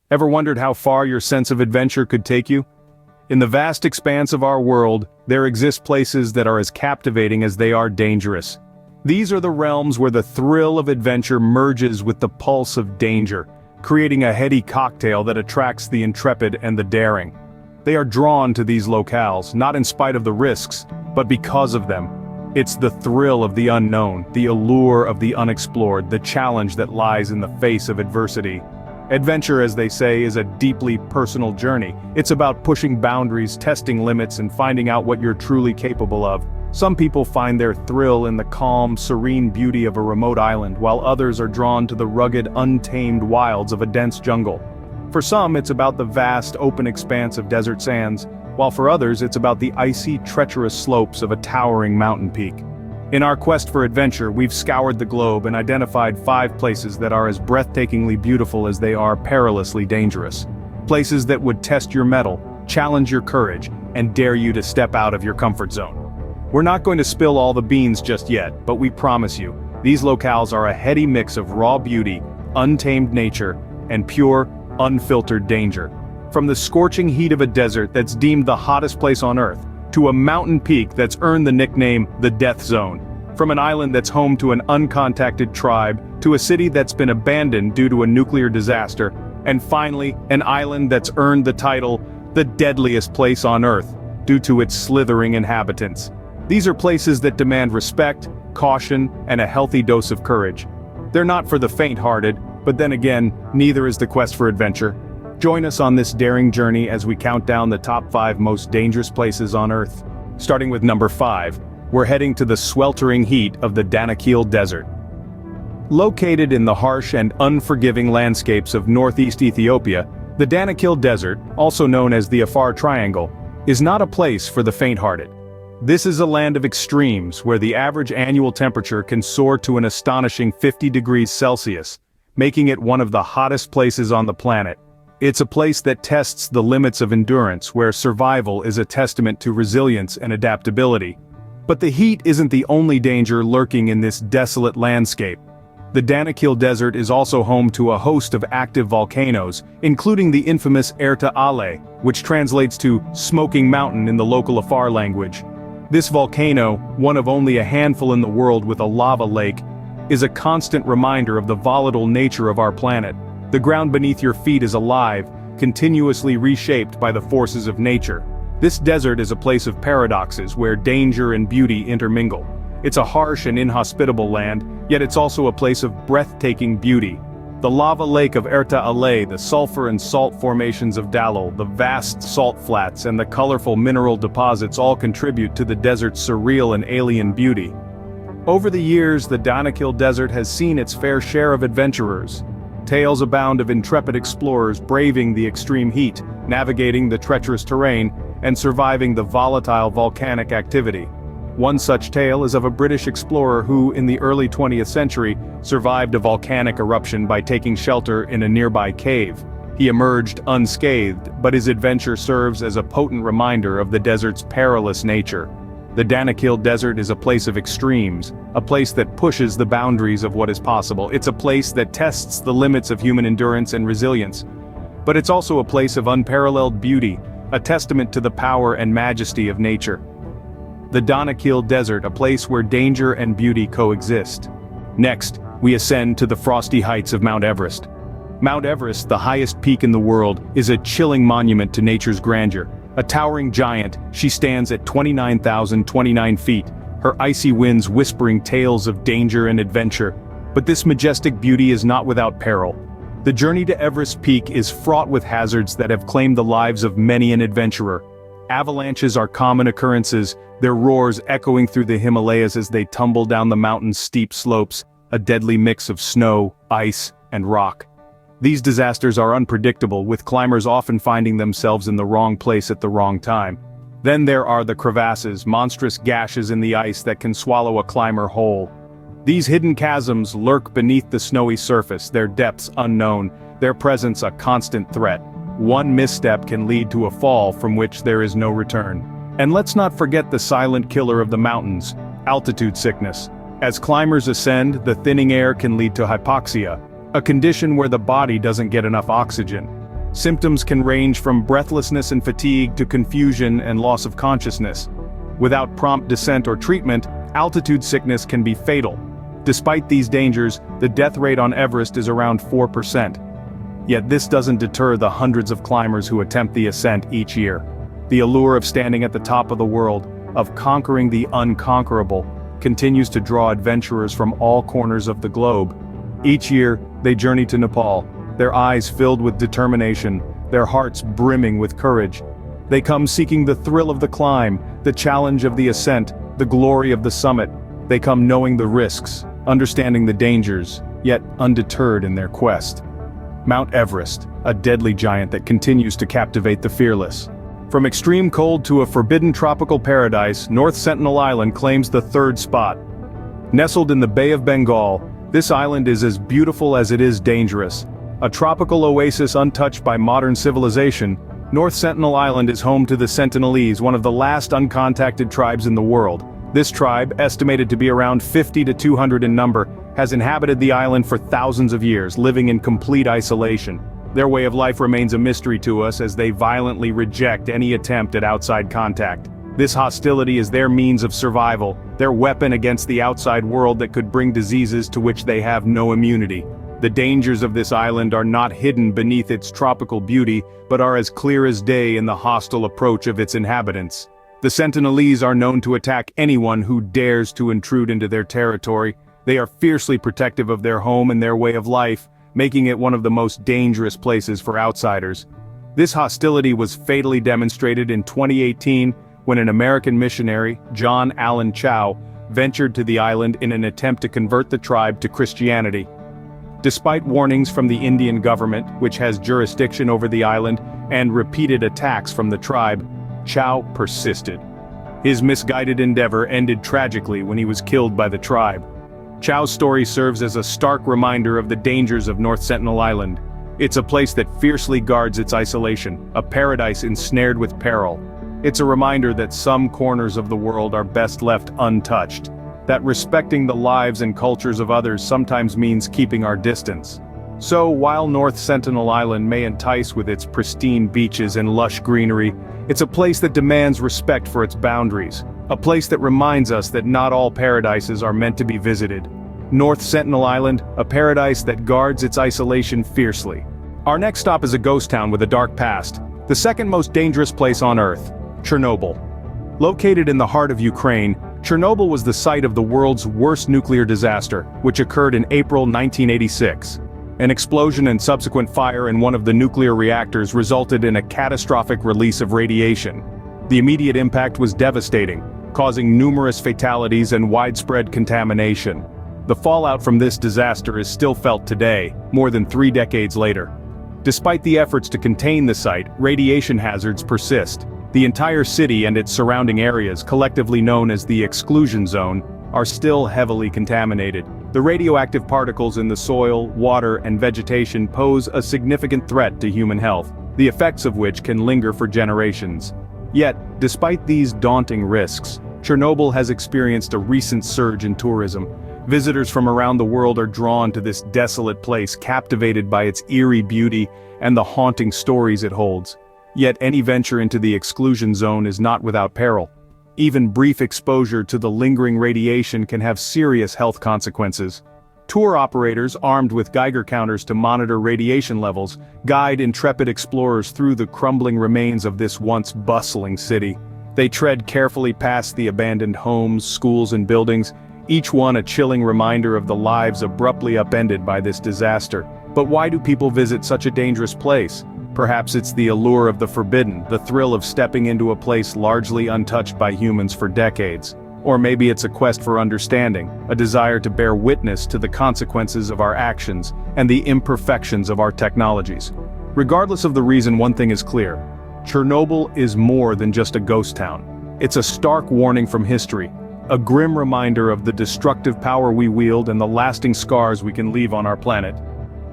Ever wondered how far your sense of adventure could take you? In the vast expanse of our world, there exist places that are as captivating as they are dangerous. These are the realms where the thrill of adventure merges with the pulse of danger, creating a heady cocktail that attracts the intrepid and the daring. They are drawn to these locales, not in spite of the risks, but because of them. It's the thrill of the unknown, the allure of the unexplored, the challenge that lies in the face of adversity. Adventure, as they say, is a deeply personal journey. It's about pushing boundaries, testing limits, and finding out what you're truly capable of. Some people find their thrill in the calm, serene beauty of a remote island, while others are drawn to the rugged, untamed wilds of a dense jungle. For some, it's about the vast, open expanse of desert sands, while for others it's about the icy, treacherous slopes of a towering mountain peak. In our quest for adventure, we've scoured the globe and identified 5 places that are as breathtakingly beautiful as they are perilously dangerous. Places that would test your mettle, challenge your courage, and dare you to step out of your comfort zone. We're not going to spill all the beans just yet, but we promise you, these locales are a heady mix of raw beauty, untamed nature, and pure, unfiltered danger. From the scorching heat of a desert that's deemed the hottest place on Earth, to a mountain peak that's earned the nickname the Death Zone. From an island that's home to an uncontacted tribe, to a city that's been abandoned due to a nuclear disaster, and finally, an island that's earned the title, the deadliest place on Earth, due to its slithering inhabitants. These are places that demand respect, caution, and a healthy dose of courage. They're not for the faint-hearted, but then again, neither is the quest for adventure. Join us on this daring journey as we count down the top 5 most dangerous places on Earth. Starting with number 5, we're heading to the sweltering heat of the Danakil Desert. Located in the harsh and unforgiving landscapes of northeast Ethiopia, the Danakil Desert, also known as the Afar Triangle, is not a place for the faint-hearted. This is a land of extremes where the average annual temperature can soar to an astonishing 50 degrees Celsius, making it one of the hottest places on the planet. It's a place that tests the limits of endurance, where survival is a testament to resilience and adaptability. But the heat isn't the only danger lurking in this desolate landscape. The Danakil Desert is also home to a host of active volcanoes, including the infamous Erta Ale, which translates to smoking mountain in the local Afar language. This volcano, one of only a handful in the world with a lava lake, is a constant reminder of the volatile nature of our planet. The ground beneath your feet is alive, continuously reshaped by the forces of nature. This desert is a place of paradoxes where danger and beauty intermingle. It's a harsh and inhospitable land, yet it's also a place of breathtaking beauty. The lava lake of Erta Ale, the sulfur and salt formations of Dalal, the vast salt flats, and the colorful mineral deposits all contribute to the desert's surreal and alien beauty. Over the years, the Danakil Desert has seen its fair share of adventurers. Tales abound of intrepid explorers braving the extreme heat, navigating the treacherous terrain, and surviving the volatile volcanic activity. One such tale is of a British explorer who, in the early 20th century, survived a volcanic eruption by taking shelter in a nearby cave. He emerged unscathed, but his adventure serves as a potent reminder of the desert's perilous nature. The Danakil Desert is a place of extremes, a place that pushes the boundaries of what is possible. It's a place that tests the limits of human endurance and resilience. But it's also a place of unparalleled beauty, a testament to the power and majesty of nature. The Danakil Desert, a place where danger and beauty coexist. Next, we ascend to the frosty heights of Mount Everest. Mount Everest, the highest peak in the world, is a chilling monument to nature's grandeur. A towering giant, she stands at 29,029 feet, her icy winds whispering tales of danger and adventure. But this majestic beauty is not without peril. The journey to Everest Peak is fraught with hazards that have claimed the lives of many an adventurer. Avalanches are common occurrences, their roars echoing through the Himalayas as they tumble down the mountain's steep slopes, a deadly mix of snow, ice, and rock. These disasters are unpredictable, with climbers often finding themselves in the wrong place at the wrong time. Then there are the crevasses, monstrous gashes in the ice that can swallow a climber whole. These hidden chasms lurk beneath the snowy surface, their depths unknown, their presence a constant threat. One misstep can lead to a fall from which there is no return. And let's not forget the silent killer of the mountains, altitude sickness. As climbers ascend, the thinning air can lead to hypoxia, a condition where the body doesn't get enough oxygen. Symptoms can range from breathlessness and fatigue to confusion and loss of consciousness. Without prompt descent or treatment, altitude sickness can be fatal. Despite these dangers, the death rate on Everest is around 4%. Yet this doesn't deter the hundreds of climbers who attempt the ascent each year. The allure of standing at the top of the world, of conquering the unconquerable, continues to draw adventurers from all corners of the globe. Each year, they journey to Nepal, their eyes filled with determination, their hearts brimming with courage. They come seeking the thrill of the climb, the challenge of the ascent, the glory of the summit. They come knowing the risks, understanding the dangers, yet undeterred in their quest. Mount Everest, a deadly giant that continues to captivate the fearless. From extreme cold to a forbidden tropical paradise, North Sentinel Island claims the third spot. Nestled in the Bay of Bengal, this island is as beautiful as it is dangerous. A tropical oasis untouched by modern civilization, North Sentinel Island is home to the Sentinelese, one of the last uncontacted tribes in the world. This tribe, estimated to be around 50 to 200 in number, has inhabited the island for thousands of years, living in complete isolation. Their way of life remains a mystery to us as they violently reject any attempt at outside contact. This hostility is their means of survival, their weapon against the outside world that could bring diseases to which they have no immunity. The dangers of this island are not hidden beneath its tropical beauty, but are as clear as day in the hostile approach of its inhabitants. The Sentinelese are known to attack anyone who dares to intrude into their territory. They are fiercely protective of their home and their way of life, making it one of the most dangerous places for outsiders. This hostility was fatally demonstrated in 2018 when an American missionary, John Allen Chau, ventured to the island in an attempt to convert the tribe to Christianity. Despite warnings from the Indian government, which has jurisdiction over the island, and repeated attacks from the tribe, Chau persisted. His misguided endeavor ended tragically when he was killed by the tribe. Chau's story serves as a stark reminder of the dangers of North Sentinel Island. It's a place that fiercely guards its isolation, a paradise ensnared with peril. It's a reminder that some corners of the world are best left untouched, that respecting the lives and cultures of others sometimes means keeping our distance. So, while North Sentinel Island may entice with its pristine beaches and lush greenery, it's a place that demands respect for its boundaries, a place that reminds us that not all paradises are meant to be visited. North Sentinel Island, a paradise that guards its isolation fiercely. Our next stop is a ghost town with a dark past, the second most dangerous place on Earth, Chernobyl. Located in the heart of Ukraine, Chernobyl was the site of the world's worst nuclear disaster, which occurred in April 1986. An explosion and subsequent fire in one of the nuclear reactors resulted in a catastrophic release of radiation. The immediate impact was devastating, causing numerous fatalities and widespread contamination. The fallout from this disaster is still felt today, more than 3 decades later. Despite the efforts to contain the site, radiation hazards persist. The entire city and its surrounding areas, collectively known as the exclusion zone, are still heavily contaminated. The radioactive particles in the soil, water, and vegetation pose a significant threat to human health, the effects of which can linger for generations. Yet, despite these daunting risks, Chernobyl has experienced a recent surge in tourism. Visitors from around the world are drawn to this desolate place, captivated by its eerie beauty and the haunting stories it holds. Yet any venture into the exclusion zone is not without peril. Even brief exposure to the lingering radiation can have serious health consequences. Tour operators armed with Geiger counters to monitor radiation levels guide intrepid explorers through the crumbling remains of this once bustling city. They tread carefully past the abandoned homes, schools, and buildings, each one a chilling reminder of the lives abruptly upended by this disaster. But why do people visit such a dangerous place? Perhaps it's the allure of the forbidden, the thrill of stepping into a place largely untouched by humans for decades. Or maybe it's a quest for understanding, a desire to bear witness to the consequences of our actions and the imperfections of our technologies. Regardless of the reason, one thing is clear: Chernobyl is more than just a ghost town. It's a stark warning from history, a grim reminder of the destructive power we wield and the lasting scars we can leave on our planet.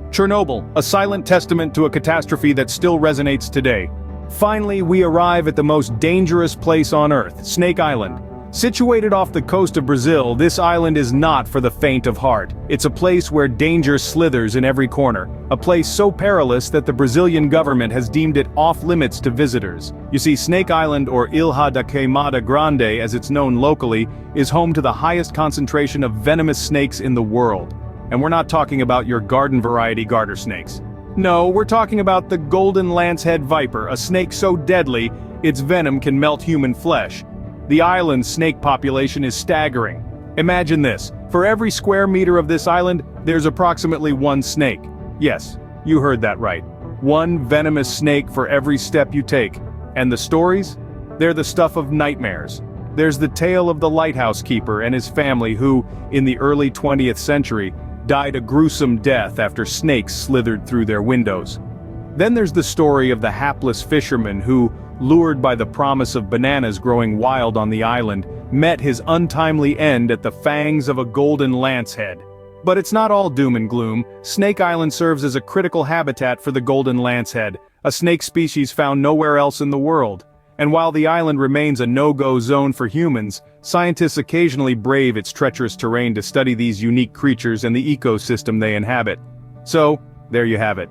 Chernobyl, a silent testament to a catastrophe that still resonates today. Finally, we arrive at the most dangerous place on Earth, Snake Island. Situated off the coast of Brazil, this island is not for the faint of heart. It's a place where danger slithers in every corner, a place so perilous that the Brazilian government has deemed it off-limits to visitors. You see, Snake Island, or Ilha da Queimada Grande as it's known locally, is home to the highest concentration of venomous snakes in the world. And we're not talking about your garden variety garter snakes. No, we're talking about the golden lancehead viper, a snake so deadly, its venom can melt human flesh. The island's snake population is staggering. Imagine this, for every square meter of this island, there's approximately one snake. Yes, you heard that right. One venomous snake for every step you take. And the stories? They're the stuff of nightmares. There's the tale of the lighthouse keeper and his family who, in the early 20th century, died a gruesome death after snakes slithered through their windows. Then there's the story of the hapless fisherman who, lured by the promise of bananas growing wild on the island, met his untimely end at the fangs of a golden lancehead. But it's not all doom and gloom. Snake Island serves as a critical habitat for the golden lancehead, a snake species found nowhere else in the world. And while the island remains a no-go zone for humans, scientists occasionally brave its treacherous terrain to study these unique creatures and the ecosystem they inhabit. So, there you have it.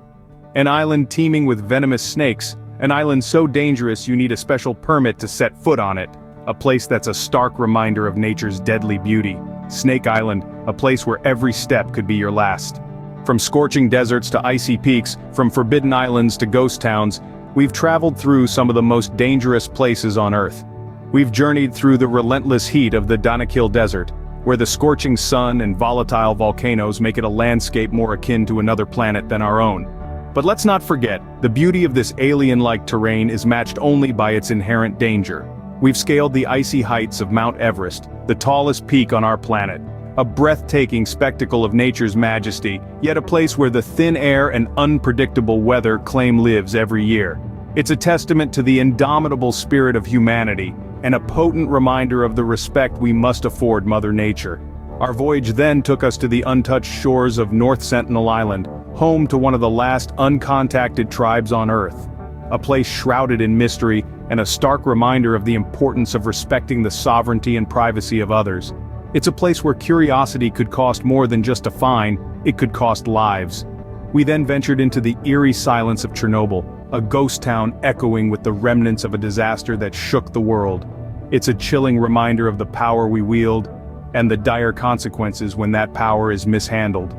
An island teeming with venomous snakes, an island so dangerous you need a special permit to set foot on it, a place that's a stark reminder of nature's deadly beauty. Snake Island, a place where every step could be your last. From scorching deserts to icy peaks, from forbidden islands to ghost towns, we've traveled through some of the most dangerous places on Earth. We've journeyed through the relentless heat of the Danakil Desert, where the scorching sun and volatile volcanoes make it a landscape more akin to another planet than our own. But let's not forget, the beauty of this alien-like terrain is matched only by its inherent danger. We've scaled the icy heights of Mount Everest, the tallest peak on our planet. A breathtaking spectacle of nature's majesty, yet a place where the thin air and unpredictable weather claim lives every year. It's a testament to the indomitable spirit of humanity, and a potent reminder of the respect we must afford Mother Nature. Our voyage then took us to the untouched shores of North Sentinel Island, home to one of the last uncontacted tribes on Earth. A place shrouded in mystery, and a stark reminder of the importance of respecting the sovereignty and privacy of others. It's a place where curiosity could cost more than just a fine, it could cost lives. We then ventured into the eerie silence of Chernobyl, a ghost town echoing with the remnants of a disaster that shook the world. It's a chilling reminder of the power we wield, and the dire consequences when that power is mishandled.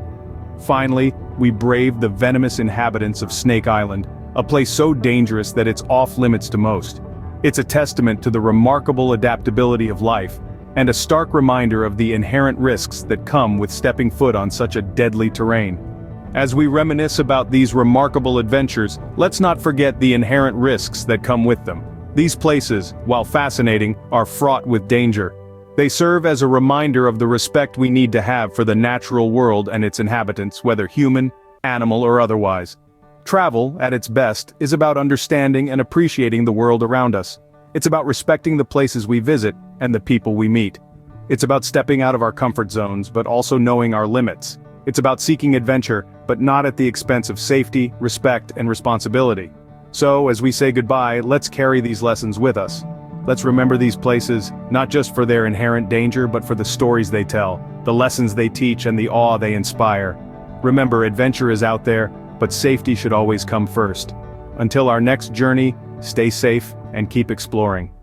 Finally, we braved the venomous inhabitants of Snake Island, a place so dangerous that it's off-limits to most. It's a testament to the remarkable adaptability of life, and a stark reminder of the inherent risks that come with stepping foot on such a deadly terrain. As we reminisce about these remarkable adventures, let's not forget the inherent risks that come with them. These places, while fascinating, are fraught with danger. They serve as a reminder of the respect we need to have for the natural world and its inhabitants, whether human, animal, or otherwise. Travel, at its best, is about understanding and appreciating the world around us. It's about respecting the places we visit and the people we meet. It's about stepping out of our comfort zones, but also knowing our limits. It's about seeking adventure, but not at the expense of safety, respect, and responsibility. So, as we say goodbye, let's carry these lessons with us. Let's remember these places, not just for their inherent danger, but for the stories they tell, the lessons they teach, and the awe they inspire. Remember, adventure is out there, but safety should always come first. Until our next journey, stay safe and keep exploring.